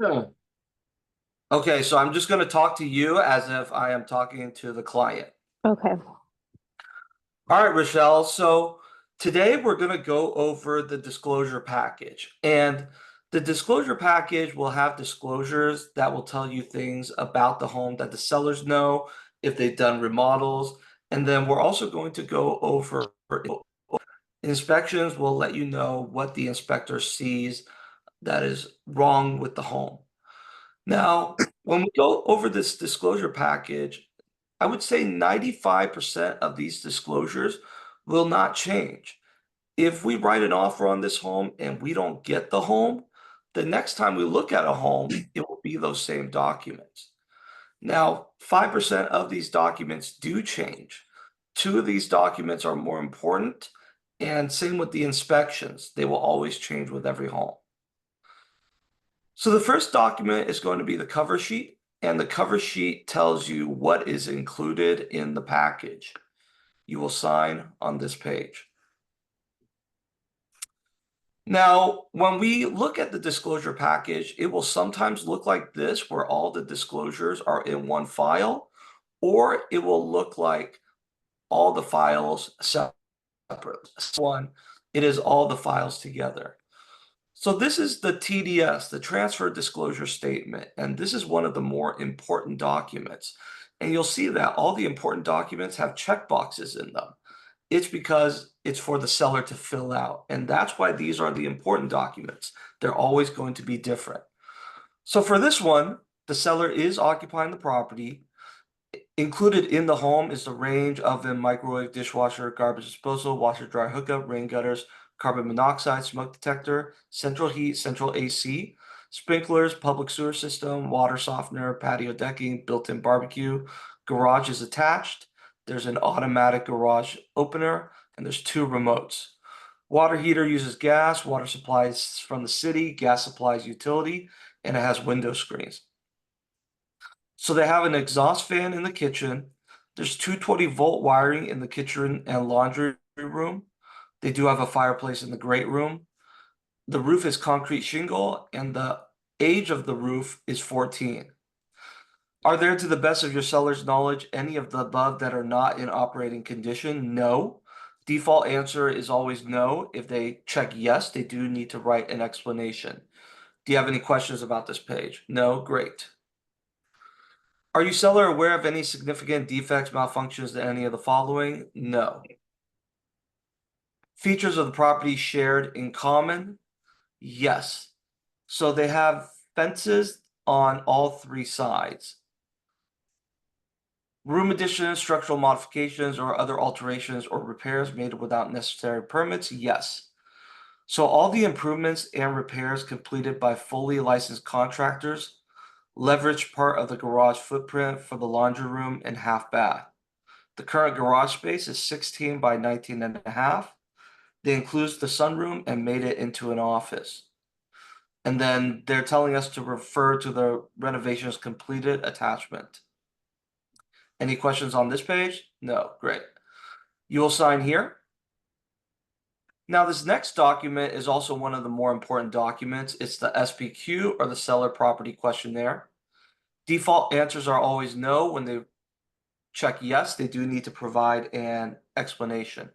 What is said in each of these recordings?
Yeah. Okay, so I'm just going to talk to you as if I am talking to the client. Okay. All right, Rochelle. So today we're going to go over the disclosure package. And the disclosure package will have disclosures that will tell you things about the home that the sellers know, if they've done remodels. And then we're also going to go over inspections will let you know what the inspector sees that is wrong with the home. Now, when we go over this disclosure package, I would say 95% of these disclosures will not change. If we write an offer on this home and we don't get the home, the next time we look at a home, it will be those same documents. Now, 5% of these documents do change. Two of these documents are more important, and same with the inspections. They will always change with every home. So the first document is going to be the cover sheet, and the cover sheet tells you what is included in the package. You will sign on this page. Now, when we look at the disclosure package, it will sometimes look like this, where all the disclosures are in one file, or it will look like all the files separate. One, it is all the files together. So this is the TDS, the Transfer Disclosure Statement, and this is one of the more important documents. And you'll see that all the important documents have checkboxes in them. It's because it's for the seller to fill out, and that's why these are the important documents. They're always going to be different. So for this one, the seller is occupying the property. Included in the home is the range, oven, microwave, dishwasher, garbage disposal, washer, dryer hookup, rain gutters, carbon monoxide, smoke detector, central heat, central AC, sprinklers, public sewer system, water softener, patio decking, built-in barbecue. Garage is attached. There's an automatic garage opener, and there's two remotes. Water heater uses gas, water supplies from the city, gas supplies utility, and it has window screens. So they have an exhaust fan in the kitchen. There's 220-volt wiring in the kitchen and laundry room. They do have a fireplace in the great room. The roof is concrete shingle, and the age of the roof is 14. Are there, to the best of your seller's knowledge, any of the above that are not in operating condition? No. Default answer is always no. If they check yes, they do need to write an explanation. Do you have any questions about this page? No? Great. Are you seller aware of any significant defects, malfunctions to any of the following? No. Features of the property shared in common? Yes. So they have fences on all three sides. Room additions, structural modifications, or other alterations or repairs made without necessary permits? Yes. So all the improvements and repairs completed by fully licensed contractors leverage part of the garage footprint for the laundry room and half bath. The current garage space is 16 by 19 and a half. They includes the sunroom and made it into an office. And then they're telling us to refer to the renovations completed attachment. Any questions on this page? No, great. You will sign here. Now, this next document is also one of the more important documents. It's the SPQ, or the Seller Property Questionnaire. Default answers are always no. When they check yes, they do need to provide an explanation.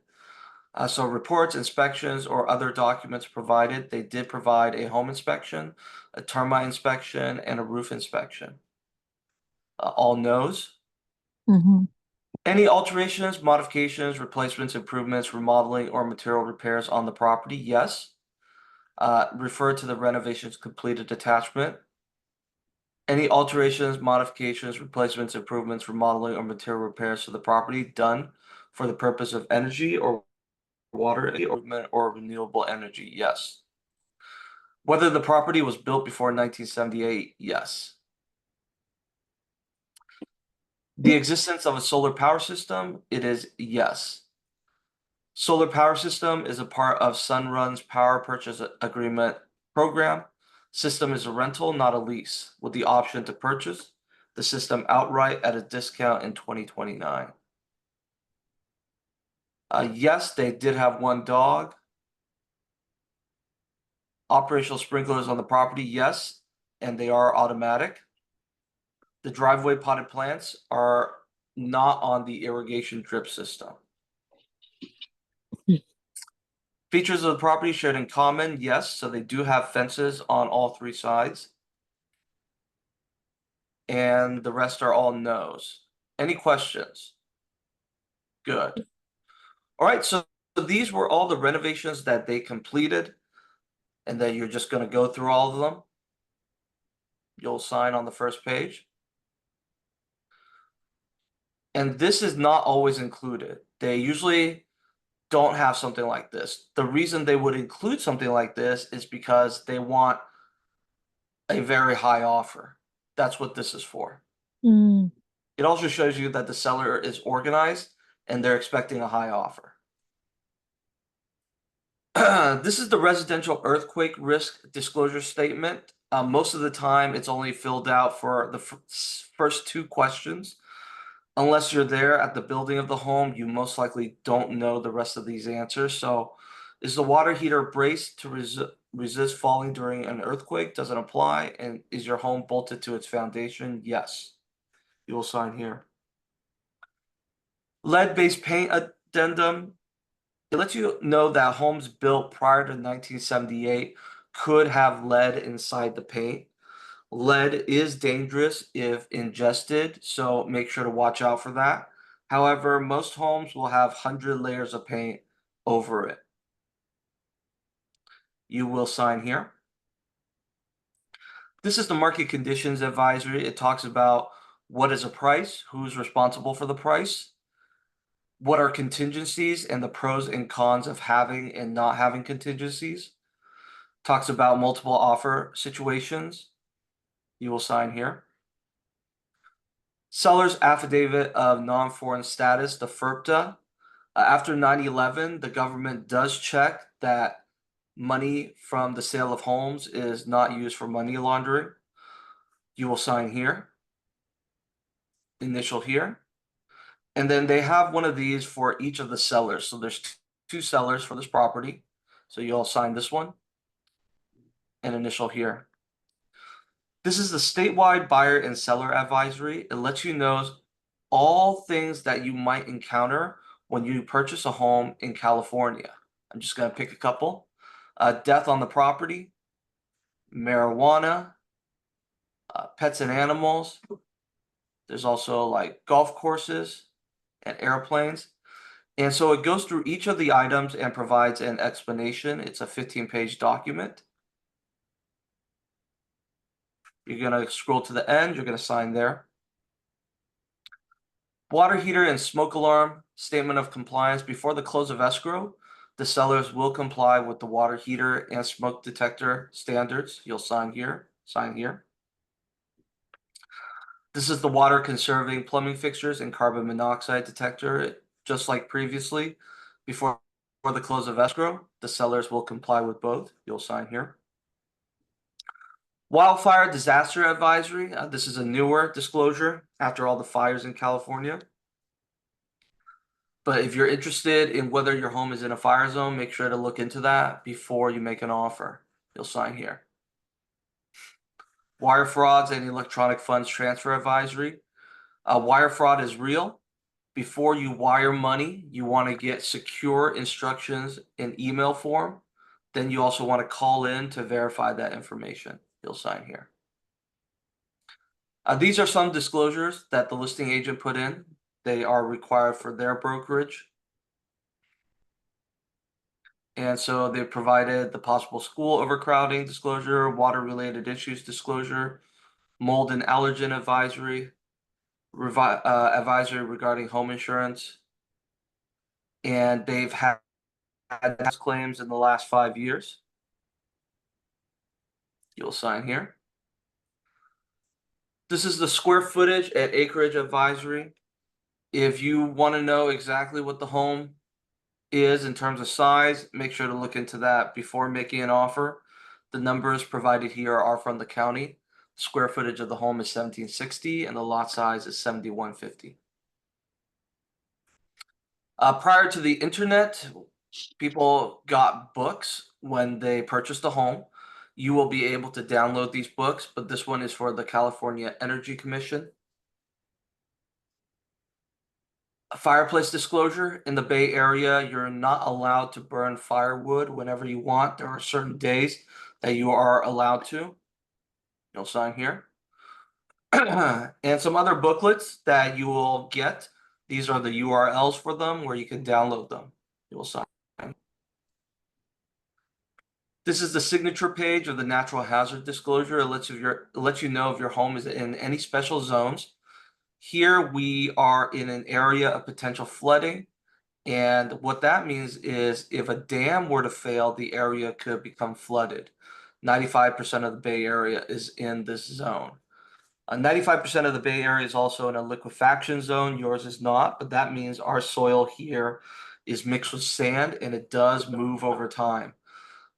So reports, inspections, or other documents provided. They did provide a home inspection, a termite inspection, and a roof inspection. All no's. Mm-hmm. Any alterations, modifications, replacements, improvements, remodeling, or material repairs on the property? Yes. Refer to the renovations completed attachment. Any alterations, modifications, replacements, improvements, remodeling, or material repairs to the property done for the purpose of energy or water improvement or renewable energy? Yes. Whether the property was built before 1978? Yes. The existence of a solar power system? It is yes. Solar power system is a part of Sunrun's power purchase agreement program. System is a rental, not a lease, with the option to purchase the system outright at a discount in 2029. Yes, they did have one dog. Operational sprinklers on the property? Yes. and they are automatic. The driveway potted plants are not on the irrigation drip system. Features of the property shared in common, yes, so they do have fences on all three sides. And the rest are all no's. Any questions? Good. All right, so these were all the renovations that they completed, and then you're just going to go through all of them. You'll sign on the first page. And this is not always included. They usually don't have something like this. The reason they would include something like this is because they want a very high offer. That's what this is for. Mm. It also shows you that the seller is organized and they're expecting a high offer. This is the residential earthquake risk disclosure statement. Most of the time, it's only filled out for the first two questions. Unless you're there at the building of the home, you most likely don't know the rest of these answers. So, is the water heater braced to resist falling during an earthquake? Doesn't apply. And is your home bolted to its foundation? Yes. You will sign here. Lead-based paint addendum. It lets you know that homes built prior to 1978 could have lead inside the paint. Lead is dangerous if ingested, so make sure to watch out for that. However, most homes will have 100 layers of paint over it. You will sign here. This is the market conditions advisory. It talks about what is a price, who's responsible for the price, what are contingencies, and the pros and cons of having and not having contingencies. Talks about multiple offer situations. You will sign here. Seller's affidavit of non-foreign status, the FERPTA. After 9/11, the government does check that money from the sale of homes is not used for money laundering. You will sign here. Initial here. And then they have one of these for each of the sellers. So there's two sellers for this property. So you all sign this one and initial here. This is the statewide buyer and seller advisory. It lets you know all things that you might encounter when you purchase a home in California. I'm just going to pick a couple. Death on the property, marijuana, pets and animals. There's also like golf courses and airplanes. And so it goes through each of the items and provides an explanation. It's a 15-page document. You're going to scroll to the end. You're going to sign there. Water heater and smoke alarm, statement of compliance. Before the close of escrow, the sellers will comply with the water heater and smoke detector standards. You'll sign here, sign here. This is the water conserving plumbing fixtures and carbon monoxide detector. Just like previously, before the close of escrow, the sellers will comply with both. You'll sign here. Wildfire disaster advisory. This is a newer disclosure after all the fires in California. But if you're interested in whether your home is in a fire zone, make sure to look into that before you make an offer. You'll sign here. Wire frauds and electronic funds transfer advisory. Wire fraud is real. Before you wire money, you want to get secure instructions in email form. Then you also want to call in to verify that information. You'll sign here. These are some disclosures that the listing agent put in. They are required for their brokerage. And so they provided the possible school overcrowding disclosure, water-related issues disclosure, mold and allergen advisory, advisory regarding home insurance. And they've had claims in the last 5 years. You'll sign here. This is the square footage and acreage advisory. If you want to know exactly what the home is in terms of size, make sure to look into that before making an offer. The numbers provided here are from the county. Square footage of the home is 1760 and the lot size is 7150. Prior to the internet, people got books when they purchased a home. you will be able to download these books, but this one is for the California Energy Commission. A fireplace disclosure in the Bay Area, you're not allowed to burn firewood whenever you want. There are certain days that you are allowed to. You'll sign here. And some other booklets that you will get. These are the URLs for them where you can download them. You will sign. This is the signature page of the natural hazard disclosure. It lets you know if your home is in any special zones. Here we are in an area of potential flooding. And what that means is if a dam were to fail, the area could become flooded. 95% of the Bay Area is in this zone. 95% of the Bay Area is also in a liquefaction zone. Yours is not, but that means our soil here is mixed with sand and it does move over time.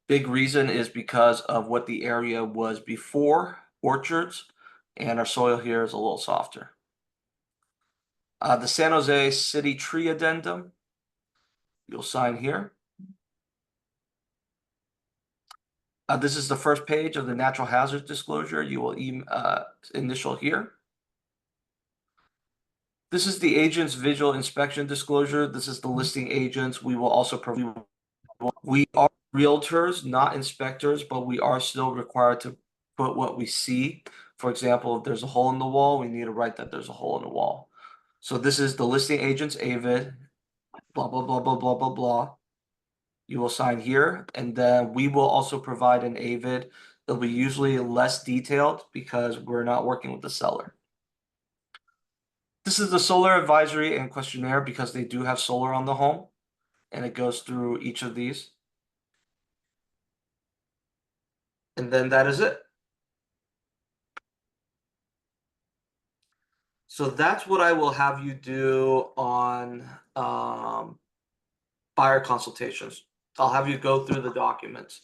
Big reason is because of what the area was before orchards, and our soil here is a little softer. The San Jose City Tree Addendum, you'll sign here. This is the first page of the natural hazard disclosure. You will initial here. This is the agent's visual inspection disclosure. This is the listing agents. We will also provide. We are realtors, not inspectors, but we are still required to put what we see. For example, if there's a hole in the wall, we need to write that there's a hole in the wall. So this is the listing agent's AVID, blah, blah, blah, blah, blah, blah, blah. You will sign here, and then we will also provide an AVID. It'll be usually less detailed because we're not working with the seller. This is the solar advisory and questionnaire because they do have solar on the home, and it goes through each of these. And then that is it. So that's what I will have you do on buyer consultations. I'll have you go through the documents.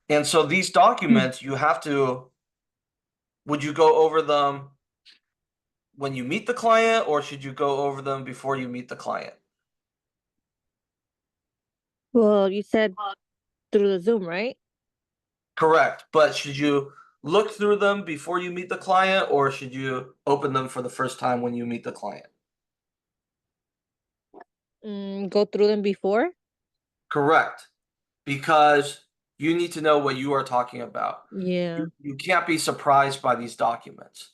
And so these documents, you have to, would you go over them when you meet the client, or should you go over them before you meet the client? Well, you said through the Zoom, right? Correct. But should you look through them before you meet the client, or should you open them for the first time when you meet the client? Go through them before? Correct. Because you need to know what you are talking about. Yeah. You can't be surprised by these documents.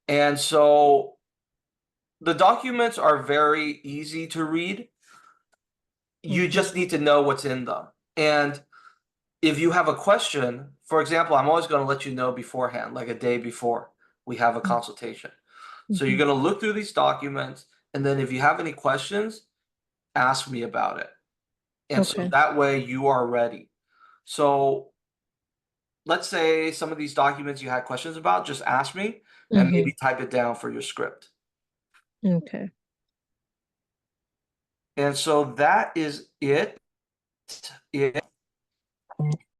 And so the documents are very easy to read. You just need to know what's in them. And if you have a question, for example, I'm always going to let you know beforehand, like a day before we have a consultation. So you're going to look through these documents, and then if you have any questions, ask me about it. And so that way you are ready. So let's say some of these documents you had questions about, just ask me and maybe type it down for your script. Okay. And so that is it.